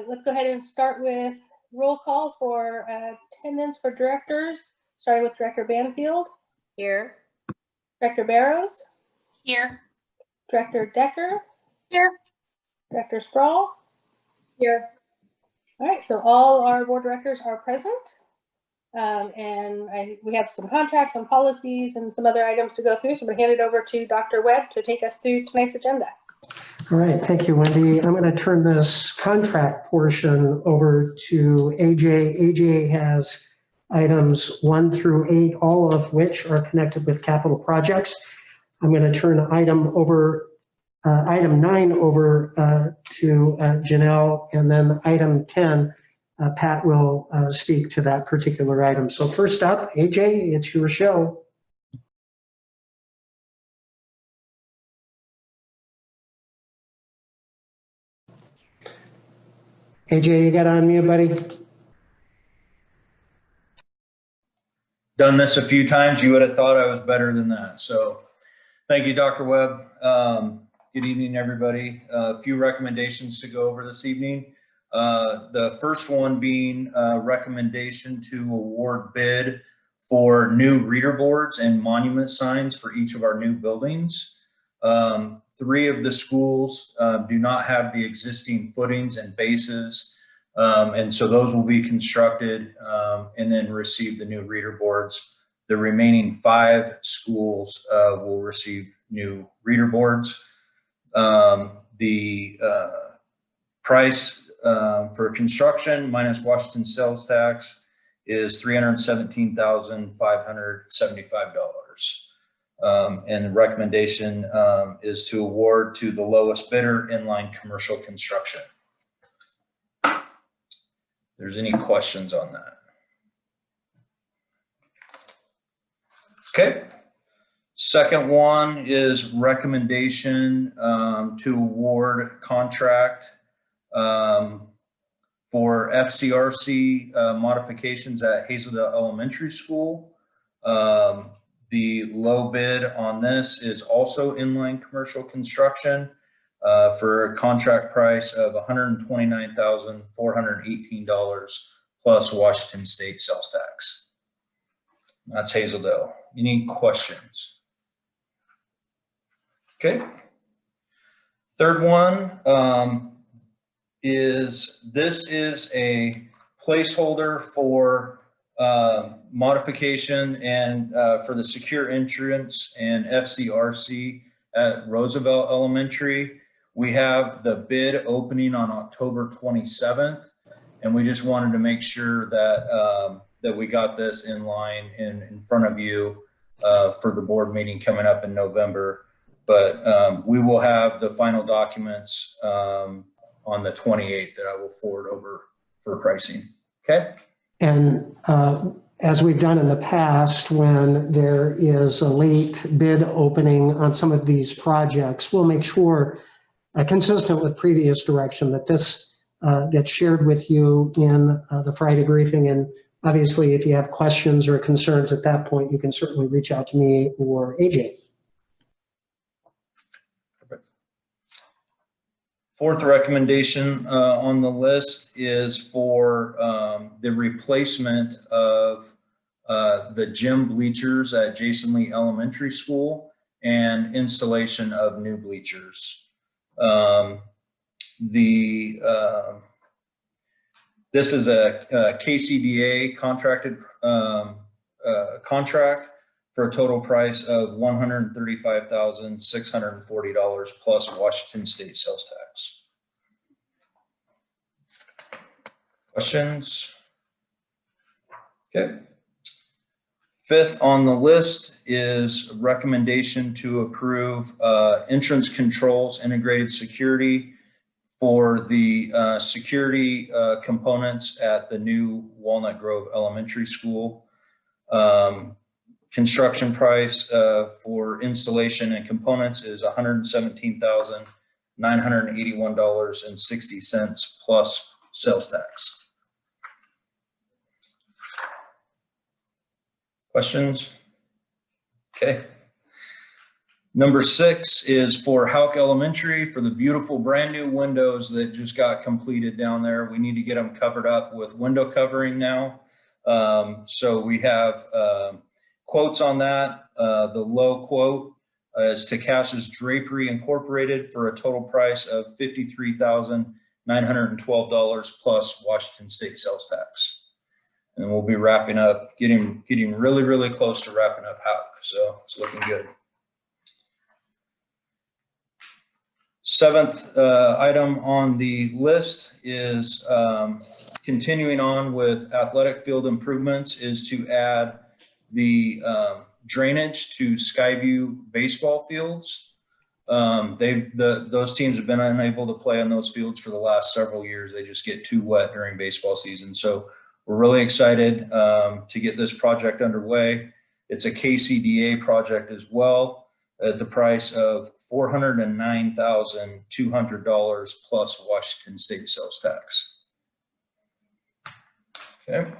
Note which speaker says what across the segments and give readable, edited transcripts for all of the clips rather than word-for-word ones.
Speaker 1: let's go ahead and start with roll call for attendance for directors, starting with Director Banfield.
Speaker 2: Here.
Speaker 1: Director Barrows.
Speaker 2: Here.
Speaker 1: Director Decker.
Speaker 2: Here.
Speaker 1: Director Sproul.
Speaker 2: Here.
Speaker 1: All right, so all our board directors are present. We have some contracts, some policies, and some other items to go through. So we're hand it over to Dr. Webb to take us through tonight's agenda.
Speaker 3: All right, thank you, Wendy. I'm going to turn this contract portion over to AJ. AJ has items 1 through 8, all of which are connected with capital projects. I'm going to turn item 9 over to Janelle, and then item 10, Pat will speak to that particular item. So first up, AJ, it's your show. AJ, you got to unmute, buddy.
Speaker 4: Done this a few times. You would have thought I was better than that. So thank you, Dr. Webb. Good evening, everybody. A few recommendations to go over this evening. The first one being a recommendation to award bid for new reader boards and monument signs for each of our new buildings. 3 of the schools do not have the existing footings and bases, and so those will be constructed and then receive the new reader boards. The remaining 5 schools will receive new reader boards. The price for construction minus Washington sales tax is $317,575. And the recommendation is to award to the lowest bidder, inline commercial construction. If there's any questions on that? Okay. Second one is recommendation to award contract for FCRC modifications at Hazeldale Elementary School. The low bid on this is also inline commercial construction for a contract price of $129,418 plus Washington State sales tax. That's Hazeldale. Any questions? Okay. Third one is a placeholder for modification and for the secure entrance and FCRC at Roosevelt Elementary. We have the bid opening on October 27th, and we just wanted to make sure that that we got this in line in front of you for the board meeting coming up in November. But we will have the final documents on the 28th that I will forward over for pricing. Okay.
Speaker 3: And as we've done in the past, when there is a late bid opening on some of these projects, we'll make sure, consistent with previous direction, that this gets shared with you in the Friday briefing. And obviously, if you have questions or concerns at that point, you can certainly reach out to me or AJ.
Speaker 4: Fourth recommendation on the list is for the replacement of the gym bleachers at Jason Lee Elementary School and installation of new bleachers. This is a KCDA contracted contract for a total price of $135,640 plus Washington State sales tax. Questions? Okay. Fifth on the list is recommendation to approve entrance controls, integrated security for the security components at the new Walnut Grove Elementary School. Construction price for installation and components is $117,981.60 plus sales tax. Questions? Okay. Number 6 is for Houck Elementary for the beautiful brand new windows that just got completed down there. We need to get them covered up with window covering now. So we have quotes on that. The low quote is to Cash's Drapery Incorporated for a total price of $53,912 plus Washington State sales tax. And we'll be wrapping up, getting really, really close to wrapping up Houck. So it's looking good. 7th item on the list is continuing on with athletic field improvements is to add the drainage to Skyview baseball fields. Those teams have been unable to play on those fields for the last several years. They just get too wet during baseball season. So we're really excited to get this project underway. It's a KCDA project as well at the price of $409,200 plus Washington State sales tax. Okay,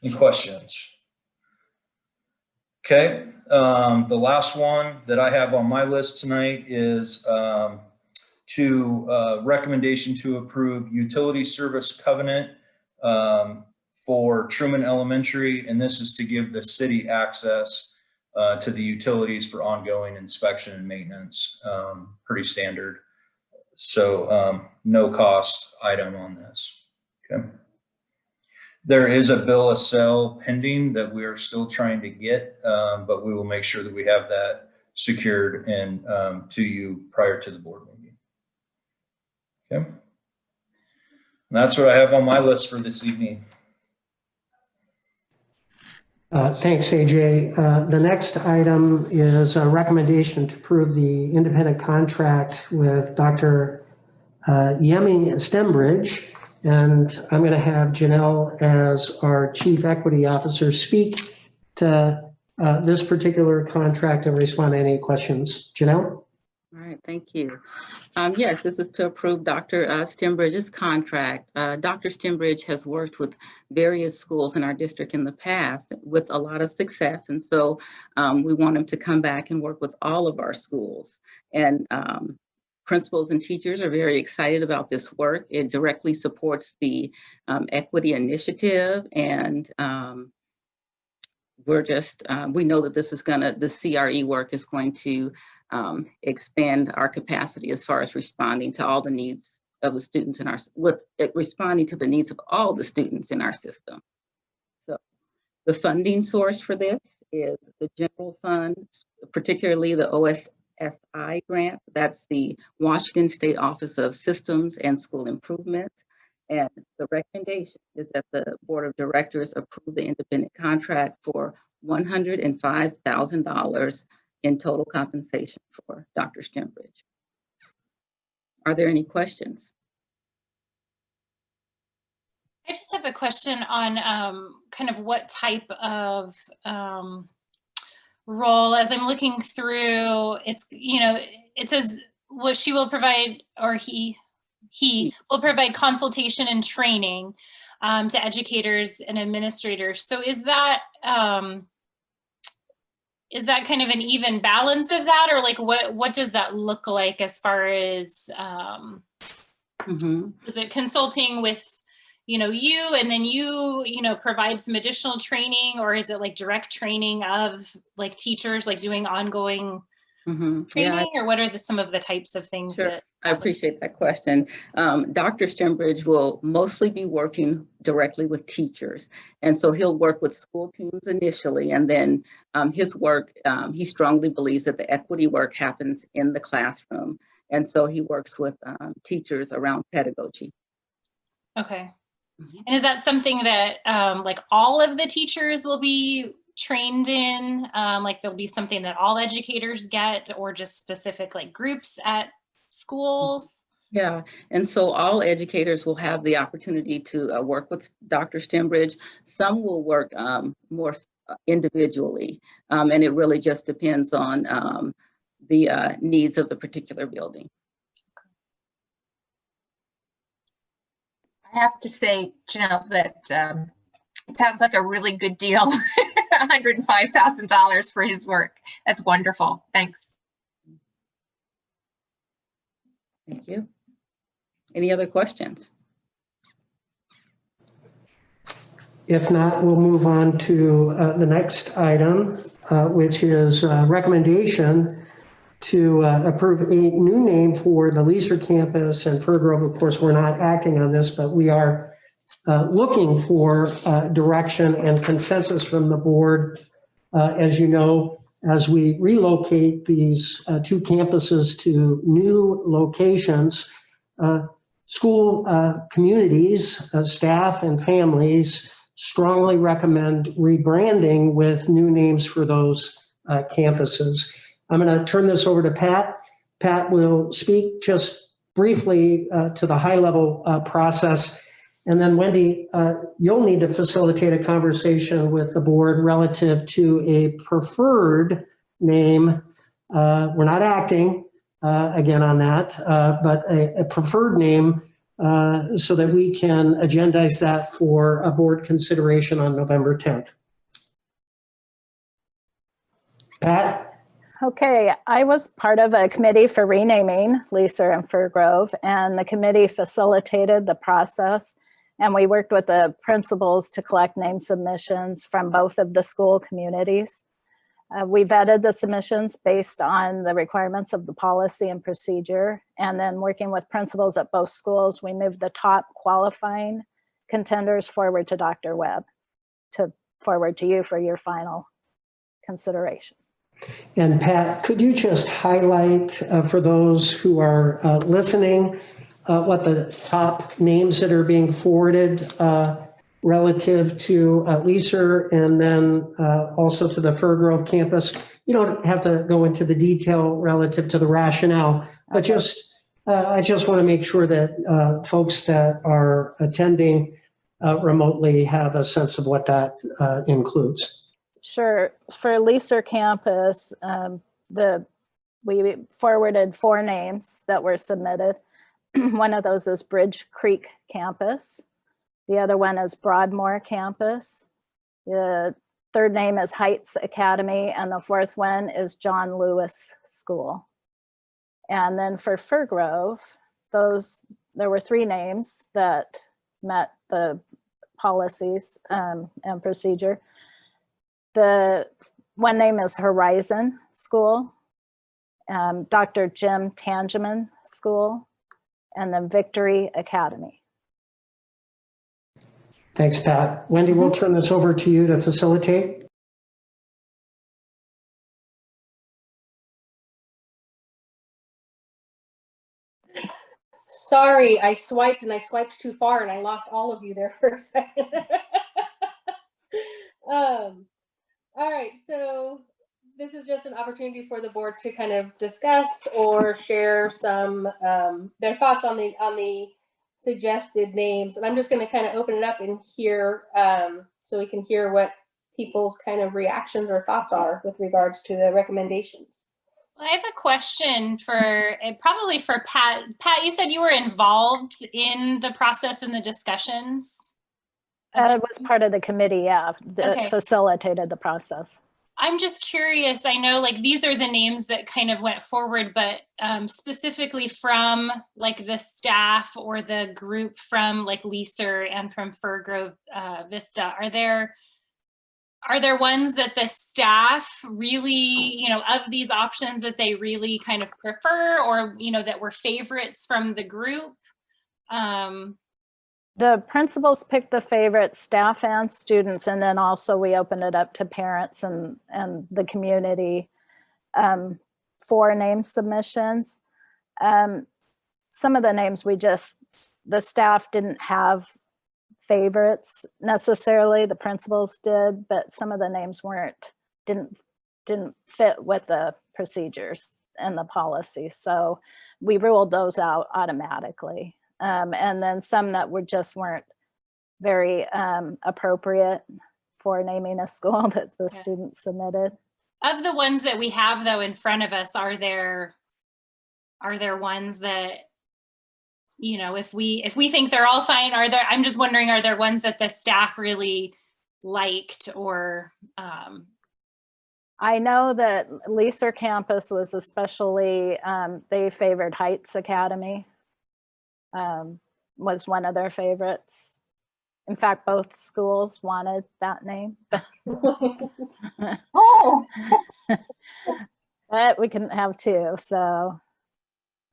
Speaker 4: any questions? Okay, the last one that I have on my list tonight is recommendation to approve utility service covenant for Truman Elementary, and this is to give the city access to the utilities for ongoing inspection and maintenance. Pretty standard. So no cost item on this. Okay. There is a bill of sale pending that we are still trying to get, but we will make sure that we have that secured and to you prior to the board meeting. Okay. And that's what I have on my list for this evening.
Speaker 3: Thanks, AJ. The next item is a recommendation to approve the independent contract with Dr. Yemi Stembridge. And I'm going to have Janelle, as our Chief Equity Officer, speak to this particular contract and respond to any questions. Janelle?
Speaker 5: All right, thank you. Yes, this is to approve Dr. Stembridge's contract. Dr. Stembridge has worked with various schools in our district in the past with a lot of success. And so we want him to come back and work with all of our schools. And principals and teachers are very excited about this work. It directly supports the equity initiative. And we know that this is the CRE work is going to expand our capacity as far as responding to all the needs of the students responding to the needs of all the students in our system. So the funding source for this is the general fund, particularly the OSSI grant. That's the Washington State Office of Systems and School Improvement. And the recommendation is that the Board of Directors approve the independent contract for $105,000 in total compensation for Dr. Stembridge. Are there any questions?
Speaker 2: I just have a question on kind of what type of role. As I'm looking through, it's, it says what she will provide, or he will provide consultation and training to educators and administrators. So is that kind of an even balance of that, or like what does that look like as far as is it consulting with you, and then you provide some additional training, or is it like direct training of like teachers, like doing ongoing training, or what are some of the types of things?
Speaker 5: Sure.
Speaker 2: That
Speaker 5: I appreciate that question. Dr. Stembridge will mostly be working directly with teachers. And so he'll work with school teams initially, and then his work, he strongly believes that the equity work happens in the classroom. And so he works with teachers around pedagogy.
Speaker 2: Okay. And is that something that like all of the teachers will be trained in? Like there'll be something that all educators get, or just specific like groups at schools?
Speaker 5: Yeah, and so all educators will have the opportunity to work with Dr. Stembridge. Some will work more individually, and it really just depends on the needs of the particular building.
Speaker 6: I have to say, Janelle, that it sounds like a really good deal. $105,000 for his work. That's wonderful. Thanks.
Speaker 5: Thank you. Any other questions?
Speaker 3: If not, we'll move on to the next item, which is recommendation to approve a new name for the Leeser campus and Fir Grove. Of course, we're not acting on this, but we are looking for direction and consensus from the board. As you know, as we relocate these two campuses to new locations, school communities, staff and families strongly recommend rebranding with new names for those campuses. I'm going to turn this over to Pat. Pat will speak just briefly to the high-level process. And then Wendy, you'll need to facilitate a conversation with the board relative to a preferred name. We're not acting again on that, but a preferred name so that we can agendize that for a board consideration on November 10th. Pat?
Speaker 7: Okay, I was part of a committee for renaming Leeser and Fir Grove, and the committee facilitated the process, and we worked with the principals to collect name submissions from both of the school communities. We vetted the submissions based on the requirements of the policy and procedure, and then working with principals at both schools, we moved the top qualifying contenders forward to Dr. Webb to forward to you for your final consideration.
Speaker 3: And Pat, could you just highlight for those who are listening what the top names that are being forwarded relative to Leeser and then also to the Fir Grove campus? You don't have to go into the detail relative to the rationale, but just I just want to make sure that folks that are attending remotely have a sense of what that includes.
Speaker 7: Sure. For Leeser campus, we forwarded 4 names that were submitted. One of those is Bridge Creek campus. The other one is Broadmoor campus. The third name is Heights Academy, and the fourth one is John Lewis School. And then for Fir Grove, there were 3 names that met the policies and procedure. The one name is Horizon School, Dr. Jim Canton School, and then Victory Academy.
Speaker 3: Thanks, Pat. Wendy, we'll turn this over to you to facilitate.
Speaker 1: Sorry, I swiped and I swiped too far and I lost all of you there for a second. All right, so this is just an opportunity for the board to kind of discuss or share some their thoughts on the suggested names, and I'm just going to kind of open it up and hear so we can hear what people's kind of reactions or thoughts are with regards to the recommendations.
Speaker 2: I have a question for probably for Pat. Pat, you said you were involved in the process and the discussions.
Speaker 7: It was part of the committee, yeah, that
Speaker 2: Okay.
Speaker 7: facilitated the process.
Speaker 2: I'm just curious. I know like these are the names that kind of went forward, but specifically from like the staff or the group from like Leeser and from Fir Grove Vista, are there ones that the staff really, you know, of these options that they really kind of prefer, or, you know, that were favorites from the group?
Speaker 7: The principals picked the favorites, staff and students, and then also we opened it up to parents and the community for name submissions. Some of the names the staff didn't have favorites necessarily, the principals did, but some of the names didn't fit with the procedures and the policy. So we ruled those out automatically. And then some that weren't very appropriate for naming a school that the students submitted.
Speaker 2: Of the ones that we have though in front of us, are there ones that, you know, if we think they're all fine, I'm just wondering, are there ones that the staff really liked or
Speaker 7: I know that Leaser campus was especially, they favored Heights Academy, was one of their favorites. In fact, both schools wanted that name.
Speaker 6: Oh,
Speaker 7: But we couldn't have two, so.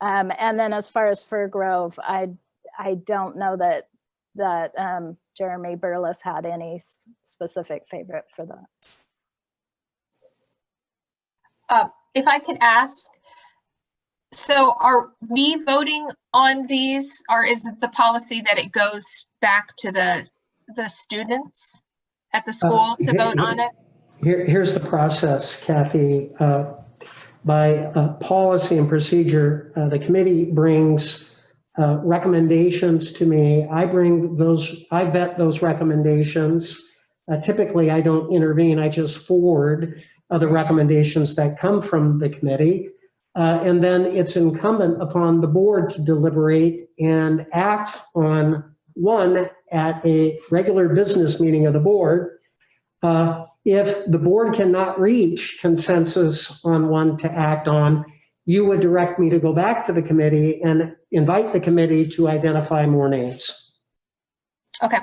Speaker 7: And then as far as Fir Grove, I don't know that Jeremy Burles had any specific favorite for that.
Speaker 6: if I could ask, so are we voting on these, or is it the policy that it goes back to the students at the school to vote on it?
Speaker 3: Here's the process, Kathy. By policy and procedure, the committee brings recommendations to me. I vet those recommendations. Typically, I don't intervene. I just forward the recommendations that come from the committee. And then it's incumbent upon the board to deliberate and act on one at a regular business meeting of the board. If the board cannot reach consensus on one to act on, you would direct me to go back to the committee and invite the committee to identify more names.
Speaker 6: Okay.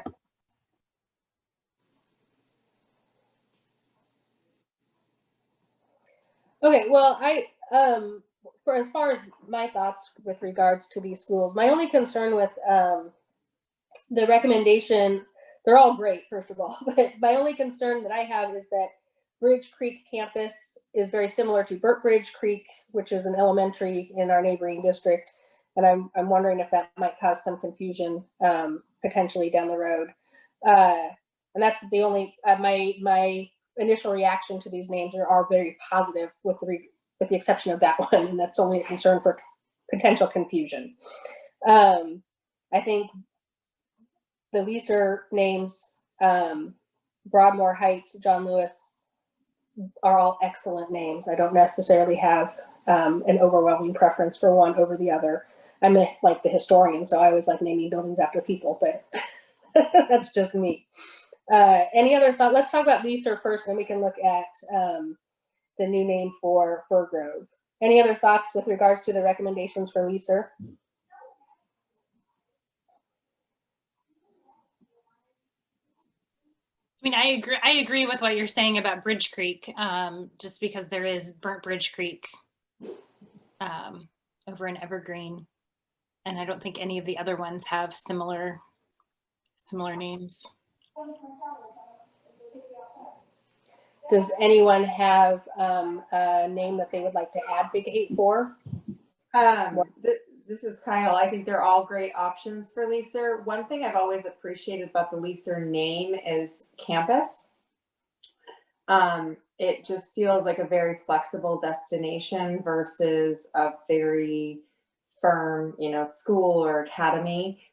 Speaker 1: Okay, well, for as far as my thoughts with regards to these schools, my only concern with the recommendation, they're all great, first of all, but my only concern that I have is that Bridge Creek campus is very similar to Bridge Creek, which is an elementary in our neighboring district. And I'm wondering if that might cause some confusion potentially down the road. And that's the only, my initial reaction to these names are very positive with the exception of that one. And that's only a concern for potential confusion. I think the Leaser names, Broadmoor Heights, John Lewis, are all excellent names. I don't necessarily have an overwhelming preference for one over the other. I'm like the historian, so I always like naming buildings after people, but that's just me. Any other thought? Let's talk about Leaser first, then we can look at the new name for Fir Grove. Any other thoughts with regards to the recommendations for Leaser?
Speaker 2: I mean, I agree with what you're saying about Bridge Creek, just because there is Burnt Bridge Creek over in Evergreen, and I don't think any of the other ones have similar names.
Speaker 1: Does anyone have a name that they would like to advocate for?
Speaker 8: This is Kyle. I think they're all great options for Leaser. One thing I've always appreciated about the Leaser name is campus. It just feels like a very flexible destination versus a very firm, school or academy,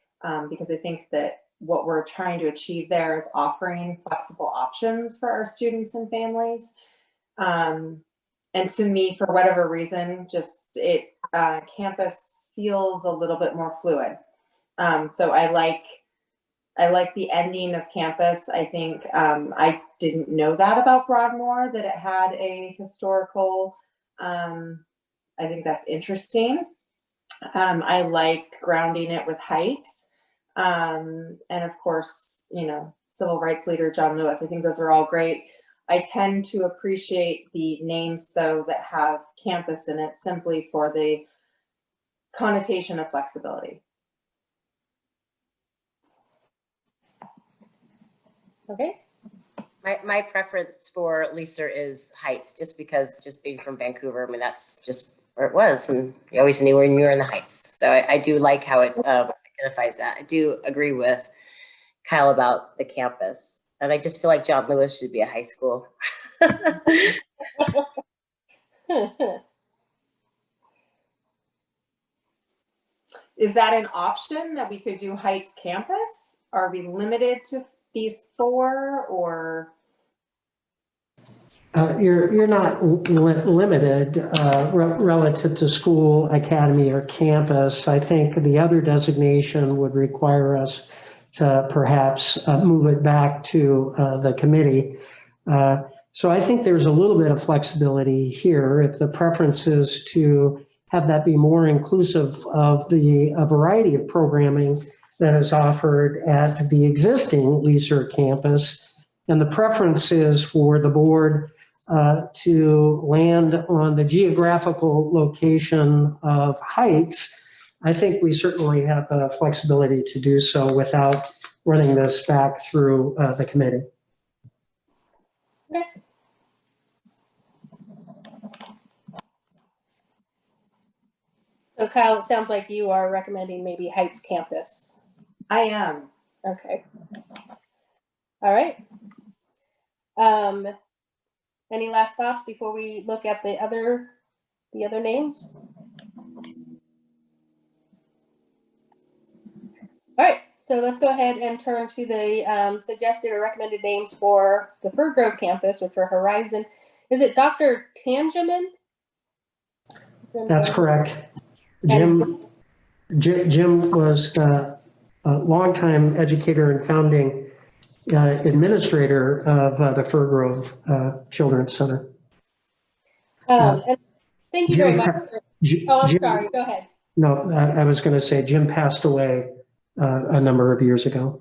Speaker 8: because I think that what we're trying to achieve there is offering flexible options for our students and families. And to me, for whatever reason, just campus feels a little bit more fluid. So I like the ending of campus. I think I didn't know that about Broadmoor, that it had a historical. I think that's interesting. I like grounding it with Heights. And of course, civil rights leader John Lewis. I think those are all great. I tend to appreciate the names, though, that have campus in it simply for the connotation of flexibility.
Speaker 1: Okay.
Speaker 9: My preference for Leaser is Heights, just because, just being from Vancouver, I mean, that's just where it was, and you always knew when you were in the Heights. So I do like how it identifies that. I do agree with Kyle about the campus. And I just feel like John Lewis should be a high school.
Speaker 8: Is that an option that we could do Heights campus? Are we limited to these four, or?
Speaker 3: You're not limited relative to school, academy, or campus. I think the other designation would require us to perhaps move it back to the committee. So I think there's a little bit of flexibility here if the preference is to have that be more inclusive of a variety of programming that is offered at the existing Leeser campus. And the preference is for the board to land on the geographical location of Heights. I think we certainly have the flexibility to do so without running this back through the committee.
Speaker 1: Okay. So Kyle, it sounds like you are recommending maybe Heights campus.
Speaker 8: I am.
Speaker 1: Okay. All right. Any last thoughts before we look at the other names? All right, so let's go ahead and turn to the suggested or recommended names for the Fir Grove campus, or for Horizon. Is it Dr. Tangeman?
Speaker 3: That's correct. Jim was a longtime educator and founding administrator of the Fir Grove Children's Center.
Speaker 1: And thank you very much. I'm sorry, go ahead.
Speaker 3: No, I was going to say Jim passed away a number of years ago.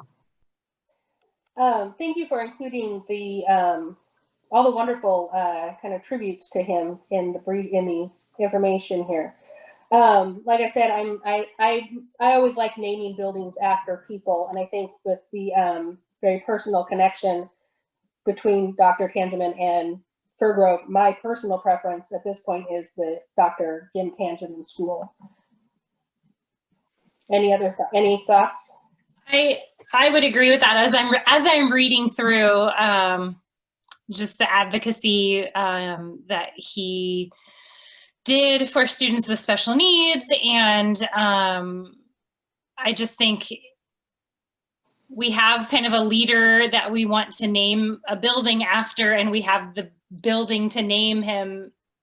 Speaker 1: Thank you for including the all the wonderful kind of tributes to him in the information here. Like I said, I always like naming buildings after people, and I think with the very personal connection between Dr. Tangeman and Fir Grove, my personal preference at this point is the Dr. Jim Canton School. Any thoughts?
Speaker 2: I would agree with that. As I'm reading through just the advocacy that he did for students with special needs, and I just think we have kind of a leader that we want to name a building after, and we have the building to name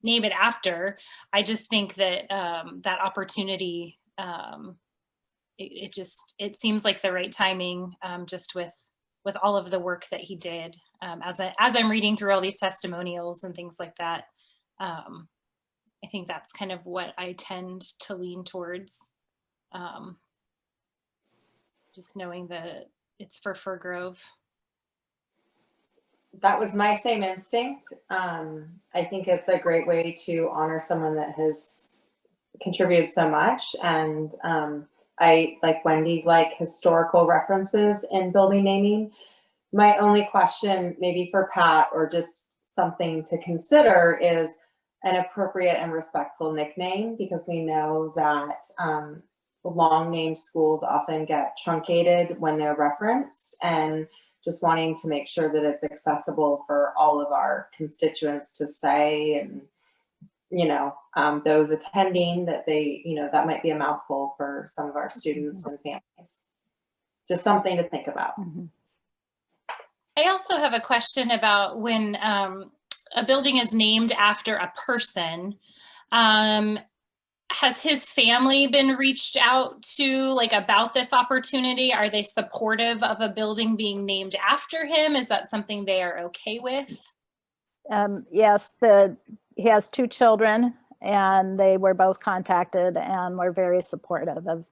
Speaker 2: it after. I just think that that opportunity, it seems like the right timing, just with all of the work that he did. As I'm reading through all these testimonials and things like that, I think that's kind of what I tend to lean towards. Just knowing that it's for Fir Grove.
Speaker 8: That was my same instinct. I think it's a great way to honor someone that has contributed so much. And I, like Wendy, like historical references in building naming. My only question, maybe for Pat, or just something to consider, is an appropriate and respectful nickname, because we know that long named schools often get truncated when they're referenced, and just wanting to make sure that it's accessible for all of our constituents to say, and those attending, that they, that might be a mouthful for some of our students and families. Just something to think about.
Speaker 7: Mm-hmm.
Speaker 2: I also have a question about when a building is named after a person. Has his family been reached out to, like, about this opportunity? Are they supportive of a building being named after him? Is that something they are okay with?
Speaker 7: Yes, he has 2 children, and they were both contacted and were very supportive of.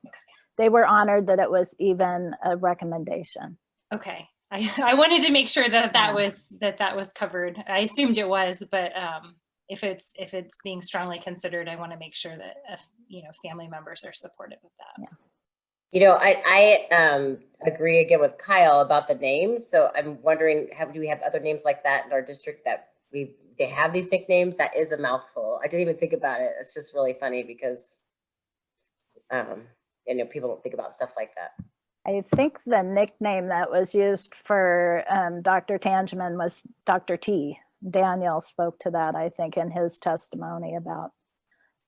Speaker 7: They were honored that it was even a recommendation.
Speaker 2: Okay, I wanted to make sure that was covered. I assumed it was, but if it's being strongly considered, I want to make sure that family members are supportive of that.
Speaker 7: Yeah.
Speaker 9: I agree again with Kyle about the name. So I'm wondering, do we have other names like that in our district that they have these nicknames? That is a mouthful. I didn't even think about it. It's just really funny because people don't think about stuff like that.
Speaker 7: I think the nickname that was used for Dr. Tangeman was Dr. T. Daniel spoke to that, I think, in his testimony about.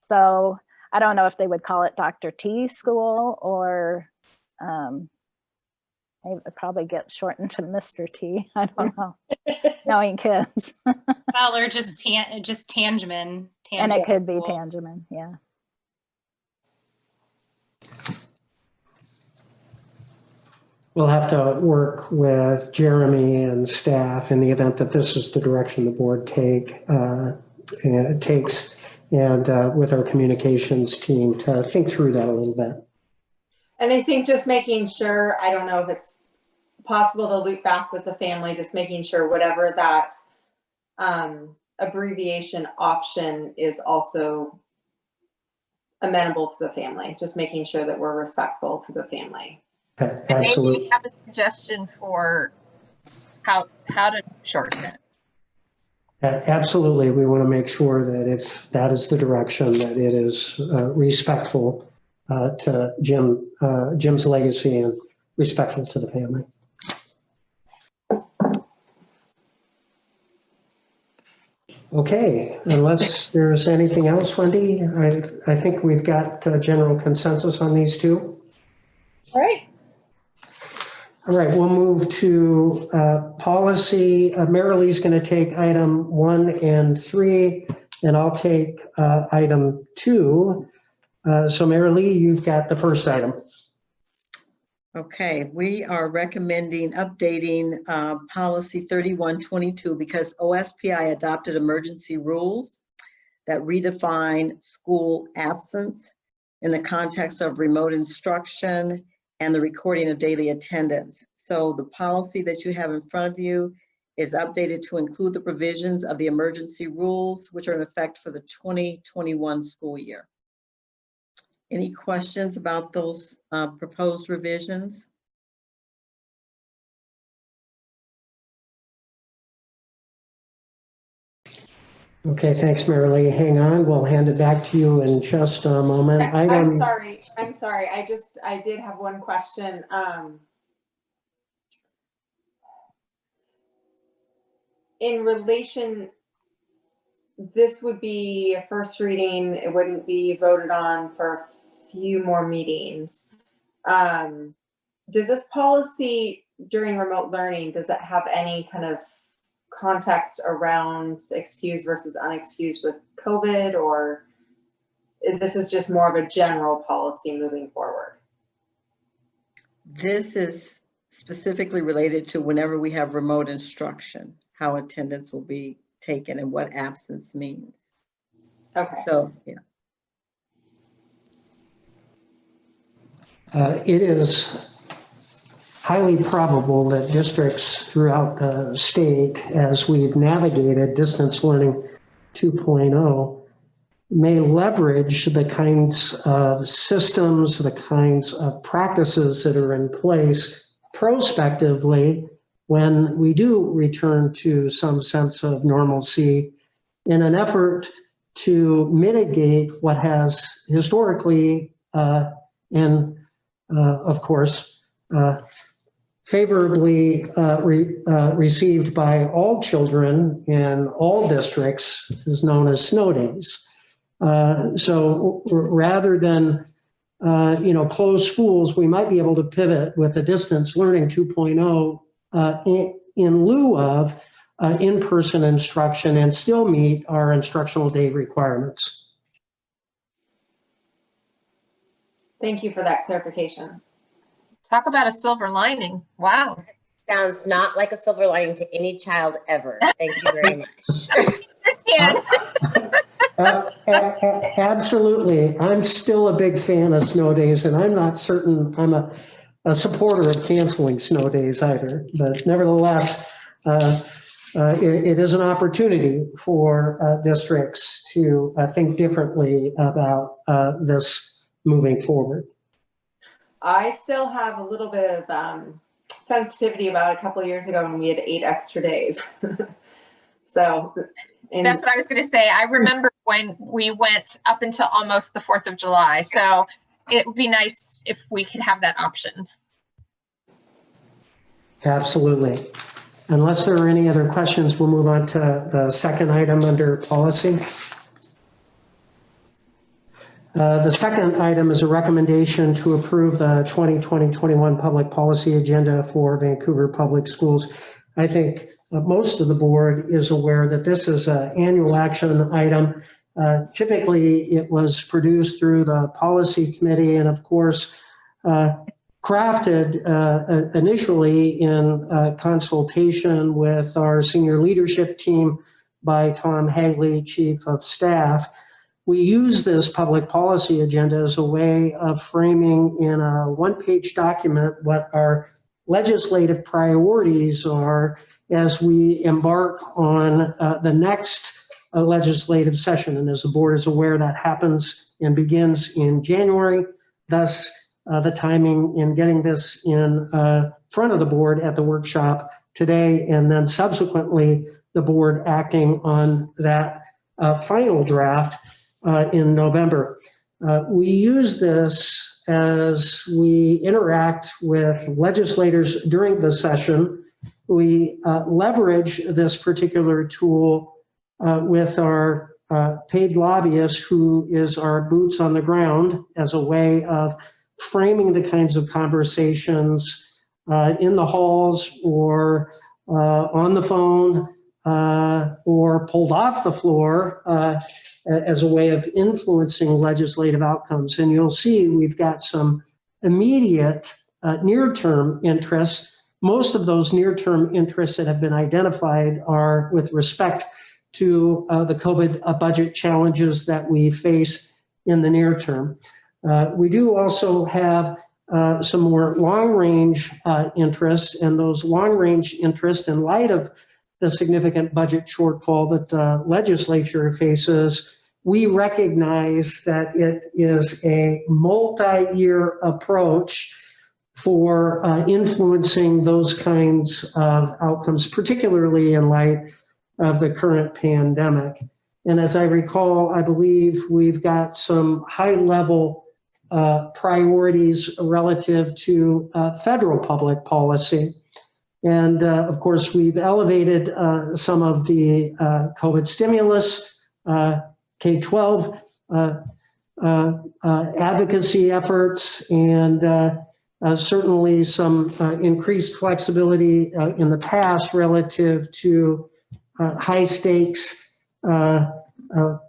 Speaker 7: So I don't know if they would call it Dr. T School, or it would probably get shortened to Mr. T. I don't know. Knowing kids.
Speaker 2: Well, or just Tangeman.
Speaker 7: And it could be Tangeman, yeah.
Speaker 3: we'll have to work with Jeremy and staff in the event that this is the direction the board takes, and with our communications team to think through that a little bit.
Speaker 8: And I think just making sure, I don't know if it's possible to loop back with the family, just making sure whatever that abbreviation option is also amenable to the family, just making sure that we're respectful to the family.
Speaker 6: And
Speaker 3: Absolutely.
Speaker 6: maybe have a suggestion for how to shorten it.
Speaker 3: Absolutely. We want to make sure that if that is the direction, that it is respectful to Jim's legacy and respectful to the family. Okay, unless there's anything else, Wendy, I think we've got general consensus on these two.
Speaker 1: All right.
Speaker 3: All right, we'll move to policy. Marilee's going to take item 1 and 3, and I'll take item 2. So Marilee, you've got the first item.
Speaker 10: Okay, we are recommending updating policy 3122 because OSPI adopted emergency rules that redefine school absence in the context of remote instruction and the recording of daily attendance. So the policy that you have in front of you is updated to include the provisions of the emergency rules, which are in effect for the 2021 school year. Any questions about those proposed revisions?
Speaker 3: Okay, thanks, Marilee. Hang on, we'll hand it back to you in just a moment.
Speaker 8: I'm sorry. I did have one question. In relation, this would be a first reading. It wouldn't be voted on for a few more meetings. Does this policy during remote learning, does it have any kind of context around excused versus unexcused with COVID, or this is just more of a general policy moving forward?
Speaker 10: This is specifically related to whenever we have remote instruction, how attendance will be taken and what absence means.
Speaker 8: Okay.
Speaker 10: So, yeah.
Speaker 3: It is highly probable that districts throughout the state, as we've navigated distance learning 2.0, may leverage the kinds of systems, the kinds of practices that are in place prospectively when we do return to some sense of normalcy in an effort to mitigate what has historically and of course favorably received by all children in all districts is known as snow days. So rather than close schools, we might be able to pivot with a distance learning 2.0 in lieu of in-person instruction and still meet our instructional day requirements.
Speaker 8: Thank you for that clarification.
Speaker 6: Talk about a silver lining. Wow.
Speaker 9: Sounds not like a silver lining to any child ever. Thank you very much.
Speaker 6: Understand.
Speaker 3: Absolutely. I'm still a big fan of snow days, and I'm not certain I'm a supporter of canceling snow days either. But nevertheless, it is an opportunity for districts to think differently about this moving forward.
Speaker 8: I still have a little bit of sensitivity about a couple of years ago when we had 8 extra days. So
Speaker 6: that's what I was going to say. I remember when we went up until almost the 4th of July. So it would be nice if we could have that option.
Speaker 3: Absolutely. Unless there are any other questions, we'll move on to the second item under policy. The second item is a recommendation to approve the 2020-21 public policy agenda for Vancouver Public Schools. I think most of the board is aware that this is an annual action item. Typically, it was produced through the policy committee, and of course, crafted initially in consultation with our senior leadership team by Tom Hagley, Chief of Staff. We use this public policy agenda as a way of framing in a one-page document what our legislative priorities are as we embark on the next legislative session. And as the board is aware, that happens and begins in January. Thus, the timing in getting this in front of the board at the workshop today, and then subsequently the board acting on that final draft in November. We use this as we interact with legislators during the session. We leverage this particular tool with our paid lobbyist, who is our boots on the ground, as a way of framing the kinds of conversations in the halls or on the phone or pulled off the floor as a way of influencing legislative outcomes. And you'll see we've got some immediate near-term interests. Most of those near-term interests that have been identified are with respect to the COVID budget challenges that we face in the near term. We do also have some more long-range interests, and those long-range interests, in light of the significant budget shortfall that the legislature faces, we recognize that it is a multi-year approach for influencing those kinds of outcomes, particularly in light of the current pandemic. And as I recall, I believe we've got some high-level priorities relative to federal public policy. And of course, we've elevated some of the COVID stimulus, K-12 advocacy efforts, and certainly some increased flexibility in the past relative to high stakes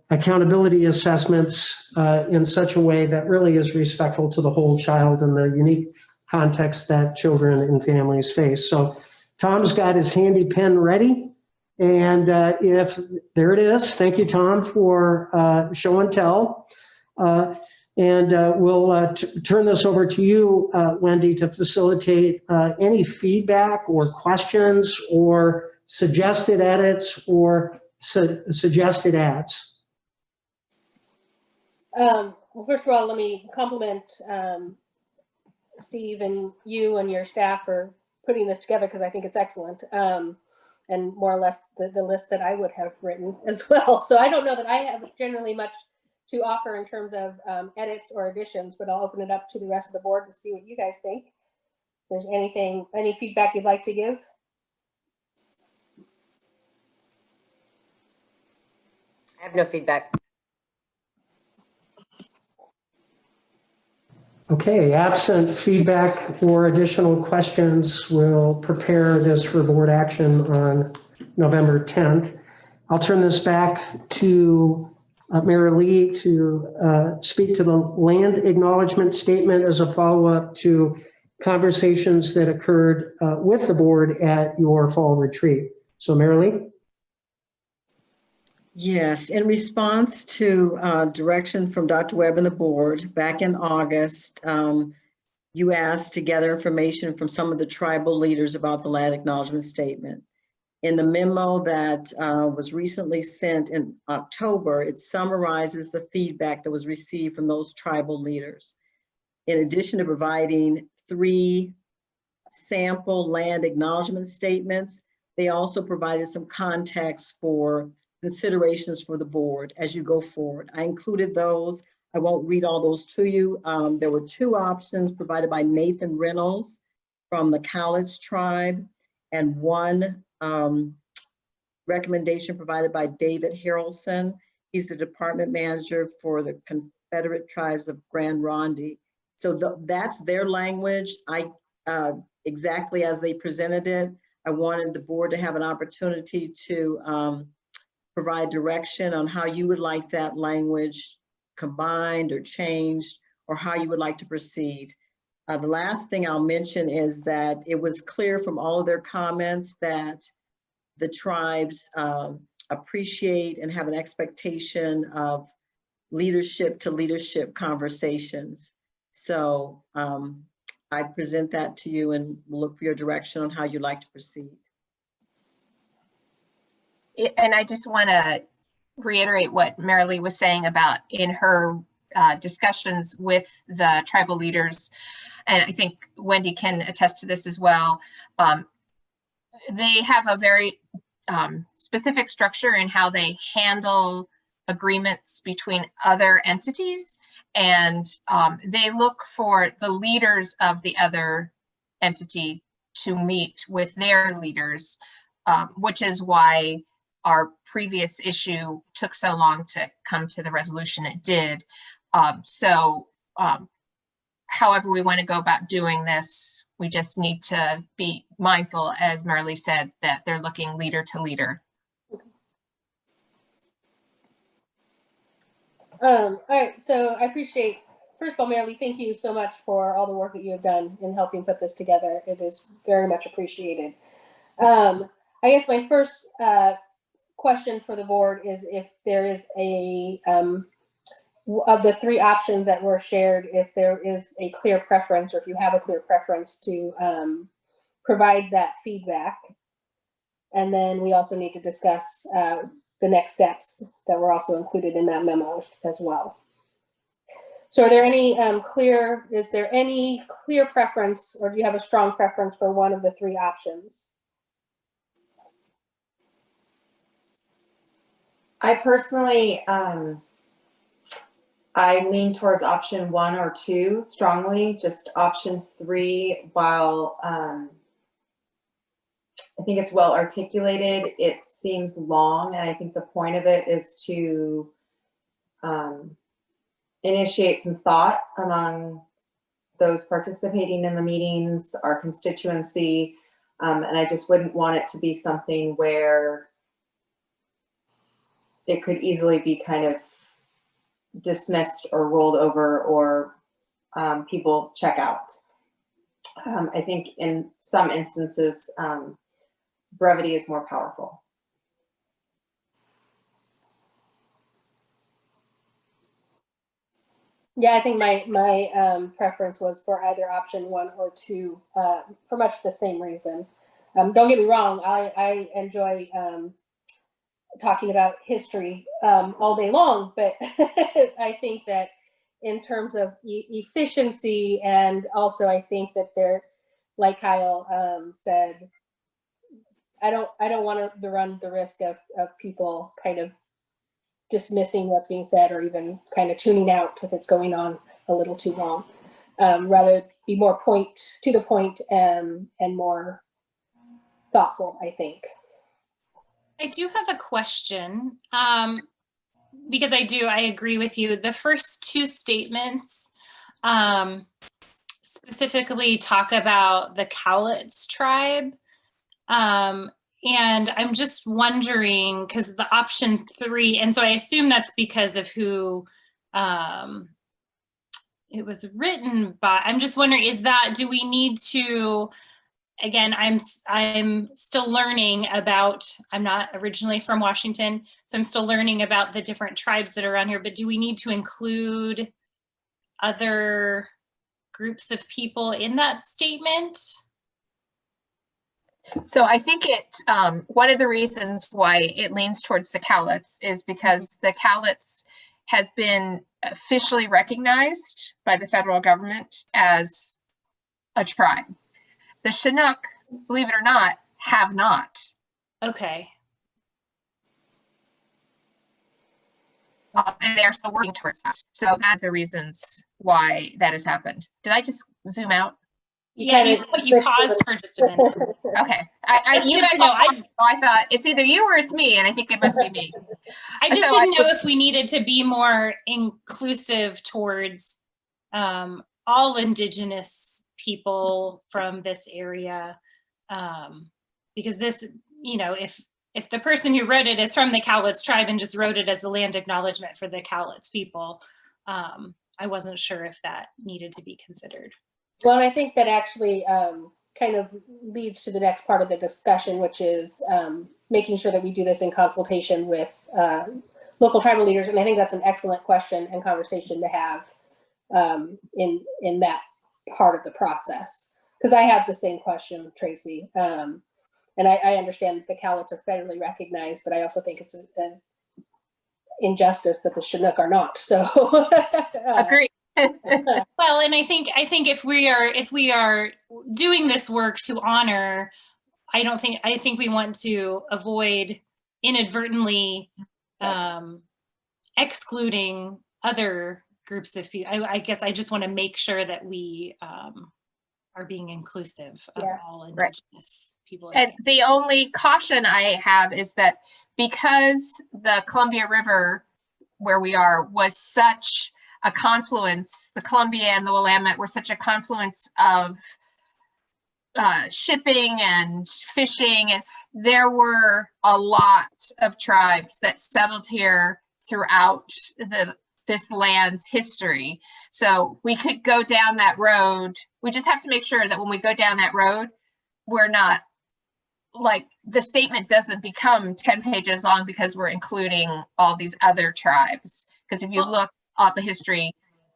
Speaker 3: accountability assessments in such a way that really is respectful to the whole child and the unique context that children and families face. So Tom's got his handy pen ready. And if there it is, thank you, Tom, for show and tell. And we'll turn this over to you, Wendy, to facilitate any feedback or questions or suggested edits or suggested adds.
Speaker 1: Well, first of all, let me compliment Steve and you and your staff for putting this together, because I think it's excellent, and more or less the list that I would have written as well. So I don't know that I have generally much to offer in terms of edits or additions, but I'll open it up to the rest of the board to see what you guys think. If there's any feedback you'd like to give?
Speaker 9: I have no feedback.
Speaker 3: Okay, absent feedback or additional questions, we'll prepare this for board action on November 10th. I'll turn this back to Mary Lee to speak to the land acknowledgement statement as a follow-up to conversations that occurred with the board at your fall retreat. So Mary Lee?
Speaker 10: Yes, in response to direction from Dr. Webb and the board back in August, you asked to gather information from some of the tribal leaders about the land acknowledgement statement. In the memo that was recently sent in October, it summarizes the feedback that was received from those tribal leaders. In addition to providing 3 sample land acknowledgement statements, they also provided some context for considerations for the board as you go forward. I included those. I won't read all those to you. There were 2 options provided by Nathan Reynolds from the Cowlitz tribe, and 1 recommendation provided by David Harrelson. He's the department manager for the Confederate Tribes of Grand Ronde. So that's their language. Exactly as they presented it, I wanted the board to have an opportunity to provide direction on how you would like that language combined or changed, or how you would like to proceed. The last thing I'll mention is that it was clear from all of their comments that the tribes appreciate and have an expectation of leadership to leadership conversations. So I present that to you and look for your direction on how you'd like to proceed.
Speaker 6: And I just want to reiterate what Marilee was saying about in her discussions with the tribal leaders, and I think Wendy can attest to this as well. They have a very specific structure in how they handle agreements between other entities, and they look for the leaders of the other entity to meet with their leaders, which is why our previous issue took so long to come to the resolution it did. However we want to go about doing this, we just need to be mindful, as Marilee said, that they're looking leader to leader.
Speaker 1: All right, so I appreciate, first of all, Marilee, thank you so much for all the work that you have done in helping put this together. It is very much appreciated. I guess my first question for the board is if there is a, of the three options that were shared, if there is a clear preference, or if you have a clear preference to provide that feedback. And then we also need to discuss the next steps that were also included in that memo as well. So are there any is there any clear preference, or do you have a strong preference for one of the three options?
Speaker 8: I personally, I lean towards option 1 or 2 strongly. Just option 3, while I think it's well articulated, it seems long, and I think the point of it is to initiate some thought among those participating in the meetings, our constituency, and I just wouldn't want it to be something where it could easily be kind of dismissed or rolled over, or people check out. I think in some instances, brevity is more powerful.
Speaker 1: Yeah, I think my preference was for either option 1 or 2 for much the same reason. Don't get me wrong, I enjoy talking about history all day long, but I think that in terms of efficiency, and also I think that they're, like Kyle said, I don't want to run the risk of people kind of dismissing what's being said, or even kind of tuning out if it's going on a little too long. Rather be more to the point and more thoughtful, I think.
Speaker 2: I do have a question, because I agree with you. The first two statements specifically talk about the Cowlitz tribe. And I'm just wondering, because the option 3, and so I assume that's because of who it was written by. I'm just wondering, do we need to, again, I'm still learning about, I'm not originally from Washington, so I'm still learning about the different tribes that are around here, but do we need to include other groups of people in that statement?
Speaker 6: So I think one of the reasons why it leans towards the Cowlitz is because the Cowlitz has been officially recognized by the federal government as a tribe. The Chinook, believe it or not, have not.
Speaker 2: Okay.
Speaker 6: And they are still working towards that. So that's the reasons why that has happened. Did I just zoom out?
Speaker 2: Yeah, you paused for just a minute.
Speaker 6: Okay. You guys know, I thought it's either you or it's me, and I think it must be me.
Speaker 2: I just didn't know if we needed to be more inclusive towards all Indigenous people from this area, because this, if the person who wrote it is from the Cowlitz tribe and just wrote it as a land acknowledgement for the Cowlitz people, I wasn't sure if that needed to be considered.
Speaker 1: Well, and I think that actually kind of leads to the next part of the discussion, which is making sure that we do this in consultation with local tribal leaders. And I think that's an excellent question and conversation to have in that part of the process. Because I have the same question, Tracy. And I understand that the Cowlitz are federally recognized, but I also think it's an injustice that the Chinook are not. So
Speaker 6: Agree.
Speaker 2: Well, and I think if we are doing this work to honor, I think we want to avoid inadvertently excluding other groups of people. I guess I just want to make sure that we are being inclusive of all Indigenous people.
Speaker 6: And the only caution I have is that because the Columbia River, where we are, was such a confluence, the Columbia and the Willamette were such a confluence of shipping and fishing, and there were a lot of tribes that settled here throughout this land's history. So we could go down that road. We just have to make sure that when we go down that road, we're not like the statement doesn't become 10 pages long because we're including all these other tribes. Because if you look at the history,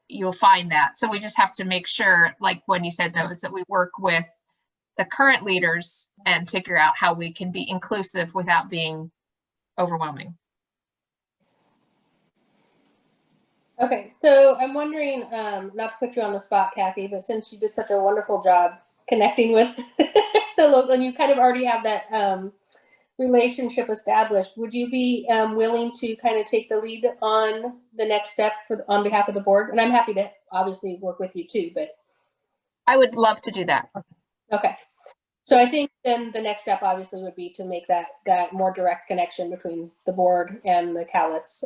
Speaker 6: you'll find that. So we just have to make sure, like when you said those, that we work with the current leaders and figure out how we can be inclusive without being overwhelming.
Speaker 1: Okay, so I'm wondering, not to put you on the spot, Kathy, but since you did such a wonderful job connecting with the local, and you kind of already have that relationship established, would you be willing to kind of take the lead on the next step on behalf of the board? And I'm happy to obviously work with you too, but.
Speaker 6: I would love to do that.
Speaker 1: Okay. So I think then the next step obviously would be to make that more direct connection between the board and the Cowlitz.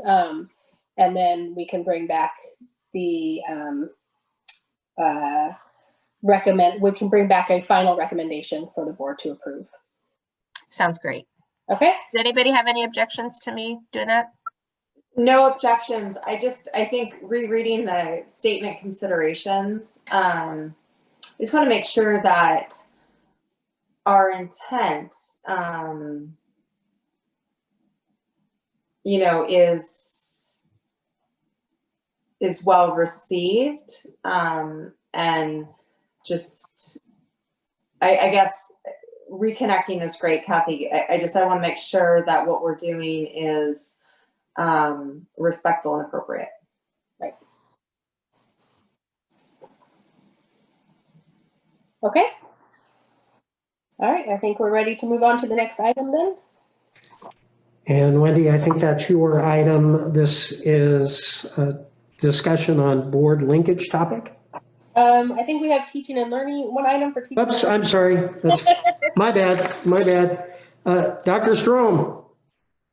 Speaker 1: And then we can bring back the we can bring back a final recommendation for the board to approve.
Speaker 6: Sounds great.
Speaker 1: Okay.
Speaker 6: Does anybody have any objections to me doing that?
Speaker 8: No objections. I think rereading the statement considerations, I just want to make sure that our intent, is well received, and just, I guess reconnecting is great, Kathy. I want to make sure that what we're doing is respectful and appropriate.
Speaker 1: Right. Okay. All right, I think we're ready to move on to the next item then.
Speaker 3: And Wendy, I think that's your item. This is a discussion on board linkage topic.
Speaker 1: I think we have teaching and learning, one item for teaching.
Speaker 3: Oops, I'm sorry. That's my bad. Dr. Strom,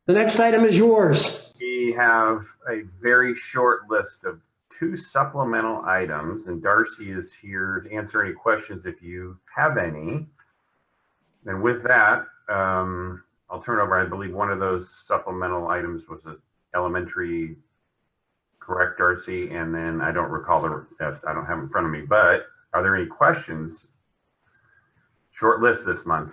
Speaker 3: the next item is yours.
Speaker 11: We have a very short list of 2 supplemental items, and Darcy is here to answer any questions if you have any. And with that, I'll turn over. I believe one of those supplemental items was an elementary, correct, Darcy? And then I don't recall the rest. I don't have it in front of me, but are there any questions? Short list this month.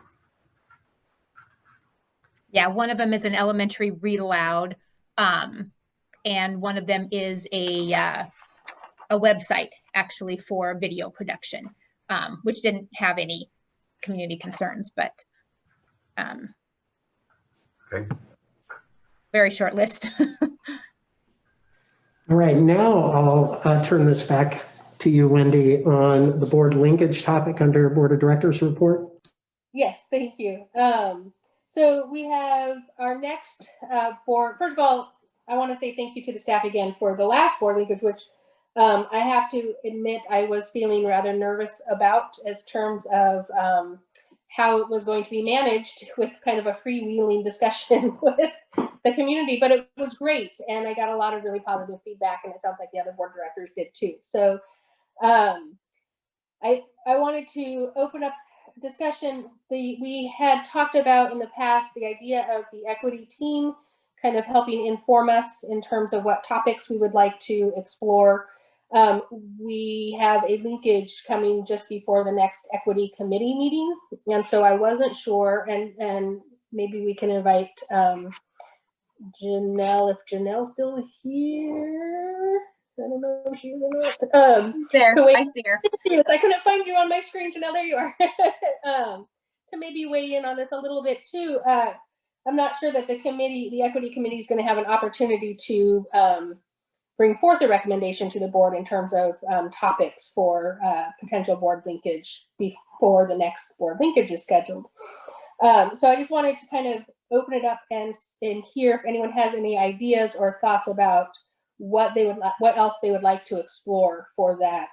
Speaker 12: Yeah, one of them is an elementary read aloud, and one of them is a website actually for video production, which didn't have any community concerns, but
Speaker 11: okay.
Speaker 12: Very short list.
Speaker 3: All right, now I'll turn this back to you, Wendy, on the board linkage topic under Board of Directors report.
Speaker 1: Yes, thank you. So we have our next board. First of all, I want to say thank you to the staff again for the last board linkage, which I have to admit I was feeling rather nervous about as terms of how it was going to be managed with kind of a freewheeling discussion with the community, but it was great. And I got a lot of really positive feedback, and it sounds like the other board directors did too. So I wanted to open up discussion. We had talked about in the past the idea of the equity team kind of helping inform us in terms of what topics we would like to explore. We have a linkage coming just before the next equity committee meeting. And so I wasn't sure, and maybe we can invite Janelle, if Janelle's still here. I don't know if she is or not.
Speaker 6: There,
Speaker 1: wait.
Speaker 6: I see her.
Speaker 1: Yes, I couldn't find you on my screen, Janelle. There you are. To maybe weigh in on this a little bit too. I'm not sure that the equity committee is going to have an opportunity to bring forth a recommendation to the board in terms of topics for potential board linkage before the next board linkage is scheduled. So I just wanted to kind of open it up and hear if anyone has any ideas or thoughts about what else they would like to explore for that.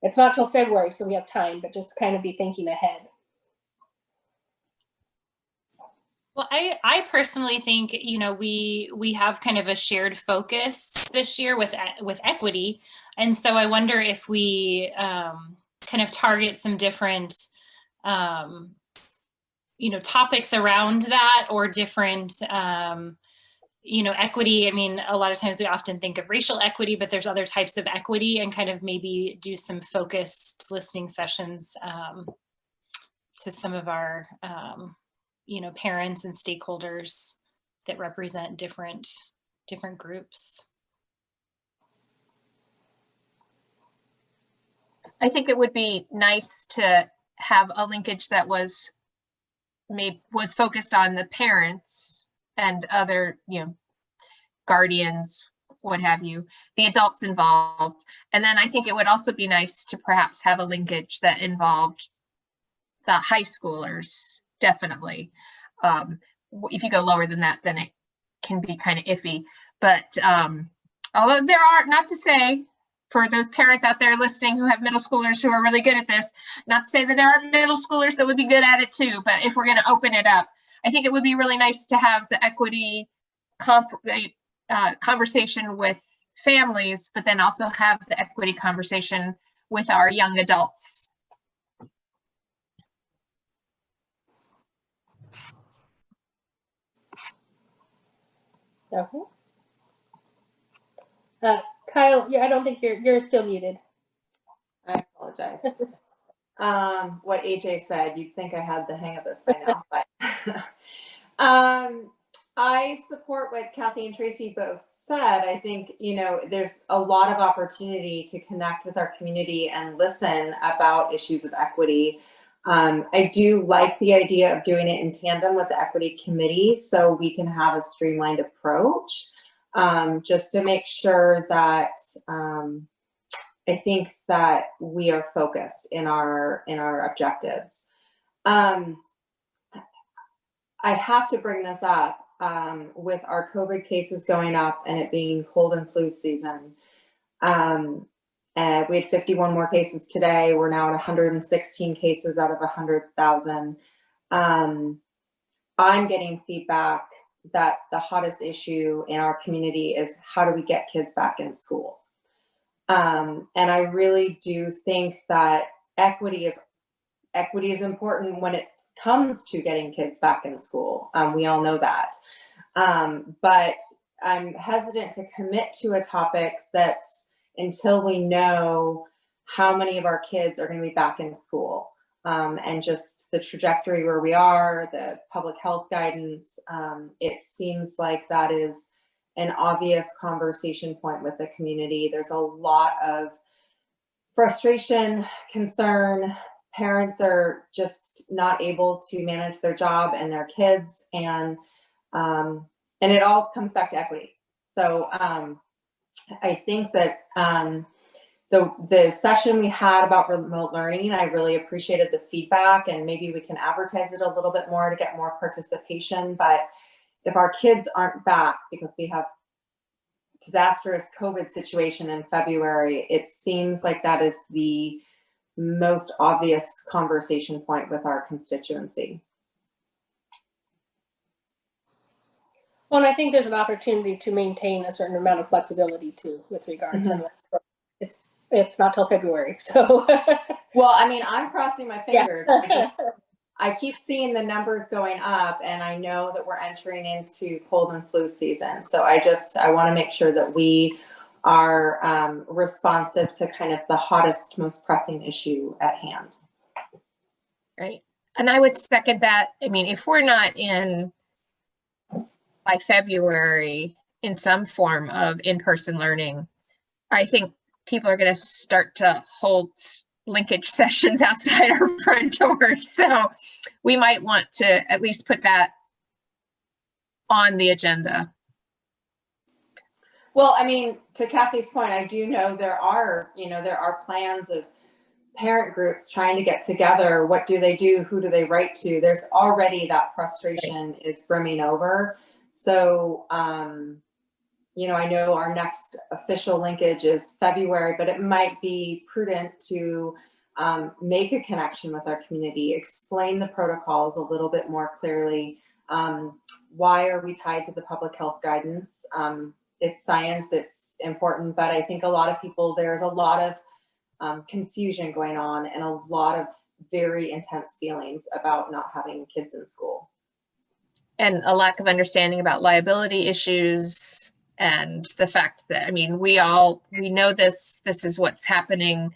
Speaker 1: It's not till February, so we have time, but just kind of be thinking ahead.
Speaker 2: Well, I personally think, you know, we have kind of a shared focus this year with equity. And so I wonder if we kind of target some different, you know, topics around that, or different, you know, equity. I mean, a lot of times we often think of racial equity, but there's other types of equity, and kind of maybe do some focused listening sessions to some of our, you know, parents and stakeholders that represent different groups.
Speaker 6: I think it would be nice to have a linkage that was focused on the parents and other, you know, guardians, what have you, the adults involved. And then I think it would also be nice to perhaps have a linkage that involved the high schoolers, definitely. If you go lower than that, then it can be kind of iffy. But although there are, not to say, for those parents out there listening who have middle schoolers who are really good at this, not to say that there are middle schoolers that would be good at it too, but if we're going to open it up, I think it would be really nice to have the equity conversation with families, but then also have the equity conversation with our young adults.
Speaker 1: Okay. Kyle, yeah, I don't think you're still muted.
Speaker 8: I apologize. What AJ said, you'd think I had the hang of this by now, but I support what Kathy and Tracy both said. I think, you know, there's a lot of opportunity to connect with our community and listen about issues of equity. I do like the idea of doing it in tandem with the equity committee so we can have a streamlined approach, just to make sure that I think that we are focused in our objectives. I have to bring this up with our COVID cases going up and it being cold and flu season. And we had 51 more cases today. We're now at 116 cases out of 100,000. I'm getting feedback that the hottest issue in our community is how do we get kids back in school? And I really do think that equity is important when it comes to getting kids back in school. We all know that. But I'm hesitant to commit to a topic that's until we know how many of our kids are going to be back in school, and just the trajectory where we are, the public health guidance. It seems like that is an obvious conversation point with the community. There's a lot of frustration, concern. Parents are just not able to manage their job and their kids, and it all comes back to equity. So I think that the session we had about remote learning, I really appreciated the feedback, and maybe we can advertise it a little bit more to get more participation. But if our kids aren't back because we have disastrous COVID situation in February, it seems like that is the most obvious conversation point with our constituency.
Speaker 1: Well, and I think there's an opportunity to maintain a certain amount of flexibility too, with regards to it's not till February, so.
Speaker 8: Well, I mean, I'm crossing my fingers.
Speaker 1: Yeah.
Speaker 8: I keep seeing the numbers going up, and I know that we're entering into cold and flu season. So I want to make sure that we are responsive to kind of the hottest, most pressing issue at hand.
Speaker 6: Right. And I would second that. I mean, if we're not in by February in some form of in-person learning, I think people are going to start to hold linkage sessions outside our front doors. So we might want to at least put that on the agenda.
Speaker 8: Well, I mean, to Kathy's point, I do know there are plans of parent groups trying to get together. What do they do? Who do they write to? There's already that frustration is brimming over. So, I know our next official linkage is February, but it might be prudent to make a connection with our community, explain the protocols a little bit more clearly. Why are we tied to the public health guidance? It's science, it's important, but I think there's a lot of confusion going on and a lot of very intense feelings about not having kids in school.
Speaker 6: And a lack of understanding about liability issues and the fact that, I mean, we know this is what's happening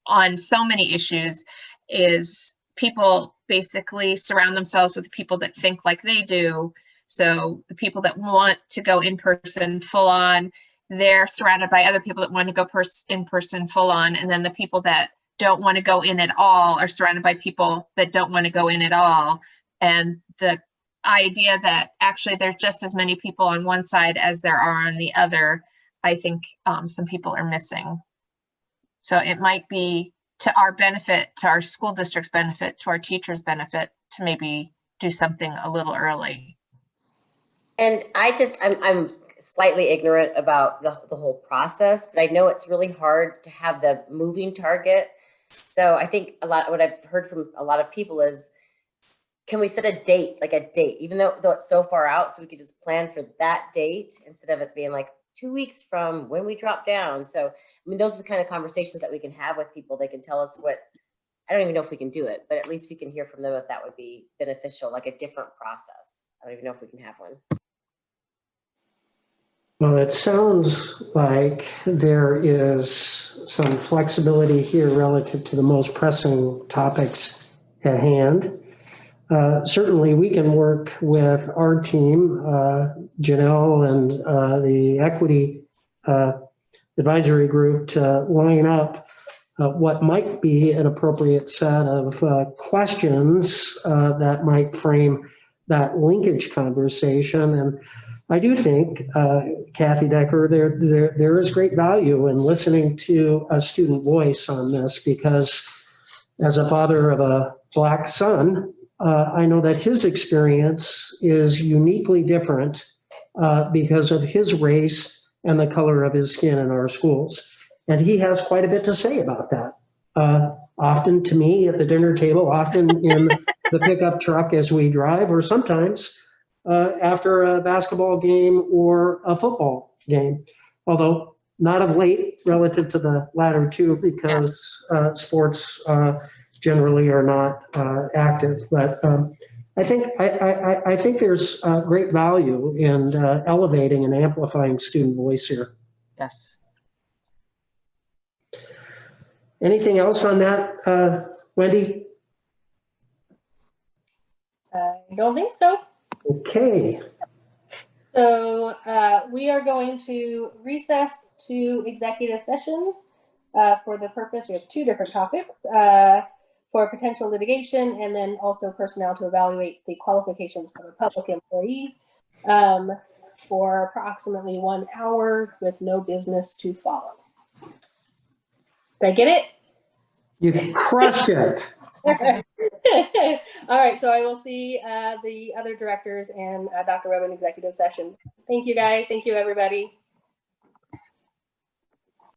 Speaker 6: on so many issues, is people basically surround themselves with people that think like they do. So the people that want to go in person full on, they're surrounded by other people that want to go in person full on. And then the people that don't want to go in at all are surrounded by people that don't want to go in at all. And the idea that actually there's just as many people on one side as there are on the other, I think some people are missing. So it might be to our benefit, to our school district's benefit, to our teachers' benefit, to maybe do something a little early.
Speaker 9: And I'm slightly ignorant about the whole process, but I know it's really hard to have the moving target. So I think what I've heard from a lot of people is, can we set a date, even though it's so far out, so we could just plan for that date instead of it being like 2 weeks from when we drop down. So, I mean, those are the kind of conversations that we can have with people. They can tell us I don't even know if we can do it, but at least we can hear from them if that would be beneficial, like a different process. I don't even know if we can have one.
Speaker 3: Well, it sounds like there is some flexibility here relative to the most pressing topics at hand. Certainly, we can work with our team, Janelle and the Equity Advisory Group, to line up what might be an appropriate set of questions that might frame that linkage conversation. And I do think, Kathy Decker, there is great value in listening to a student voice on this, because as a father of a Black son, I know that his experience is uniquely different because of his race and the color of his skin in our schools. And he has quite a bit to say about that. Often to me at the dinner table, often in the pickup truck as we drive, or sometimes after a basketball game or a football game. Although not of late relative to the latter two, because sports generally are not active. But I think there's great value in elevating and amplifying student voice here.
Speaker 6: Yes.
Speaker 3: Anything else on that, Wendy?
Speaker 1: I don't think so.
Speaker 3: Okay.
Speaker 1: So we are going to recess to executive session for the purpose. We have two different topics for potential litigation, and then also personnel to evaluate the qualifications of a public employee for approximately 1 hour with no business to follow. Did I get it?
Speaker 3: You crushed it.
Speaker 1: All right, so I will see the other directors and Dr. Webb in executive session. Thank you, guys. Thank you, everybody.